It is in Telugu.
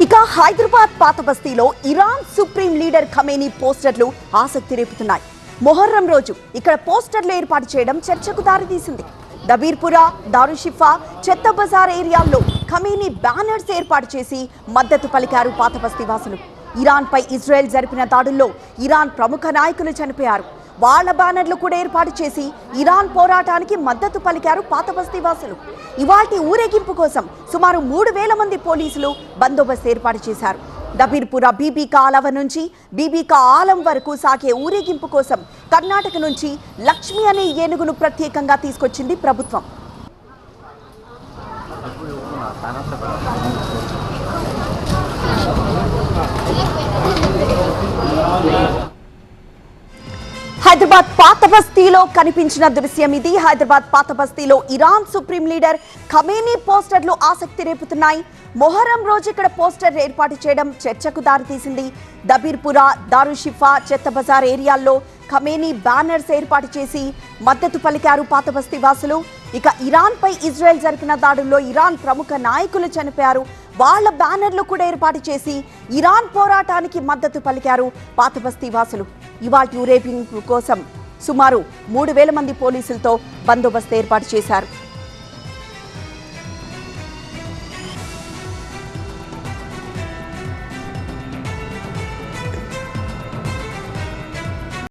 ఇక హైదరాబాద్ పాత బస్తీలో ఇరాన్ సుప్రీం లీడర్ ఖమేనీ పోస్టర్లు ఆసక్తి రేపుతున్నాయి. మొహర్రం రోజు ఇక్కడ పోస్టర్లు ఏర్పాటు చేయడం చర్చకు దారితీసింది. దబీర్పురా, దారుషిఫా, చెత్త బజార్ ఏరియాల్లో ఖమేనీ బ్యానర్స్ ఏర్పాటు చేసి మద్దతు పలికారు పాత బస్తీ వాసులు. ఇరాన్పై ఇజ్రాయెల్ జరిపిన దాడుల్లో ఇరాన్ ప్రముఖ నాయకులు చనిపోయారు. వాళ్ల బ్యానర్లు కూడా ఏర్పాటు చేసి ఇరాన్ పోరాటానికి మద్దతు పలికారు పాత బస్తీ వాసులు. ఇవాల్టి ఊరేగింపు కోసం సుమారు 3000 మంది పోలీసులు బందోబస్తు ఏర్పాటు చేశారు. దబీర్పురా బీబీకా ఆలవ నుంచి బీబీకా ఆలం వరకు సాగే ఊరేగింపు కోసం కర్ణాటక నుంచి లక్ష్మి అనే ఏనుగును ప్రత్యేకంగా తీసుకొచ్చింది ప్రభుత్వం. హైదరాబాద్ పాత బస్తీలో కనిపించిన దృశ్యం ఇది. హైదరాబాద్ పాత బస్తీలో ఇరాన్ సుప్రీం లీడర్ ఖమేనీ పోస్టర్లు ఆసక్తి రేపుతున్నాయి. మొహర్రం రోజు ఇక్కడ పోస్టర్ ఏర్పాటు చేయడం చర్చకు దారితీసింది. దబీర్పురా, దారుషిఫా, చెత్త బజార్ ఏరియాల్లో ఖమేనీ బ్యానర్స్ ఏర్పాటు చేసి మద్దతు పలికారు పాత బస్తీ వాసులు. ఇక ఇరాన్పై ఇజ్రాయెల్ జరిపిన దాడుల్లో ఇరాన్ ప్రముఖ నాయకులు చనిపోయారు. వాళ్ల బ్యానర్లు కూడా ఏర్పాటు చేసి ఇరాన్ పోరాటానికి మద్దతు పలికారు పాత బస్తీ వాసులు. ఇవాల్టి ఊరేగింపు కోసం సుమారు 3000 మంది పోలీసులతో బందోబస్తు ఏర్పాటు చేశారు.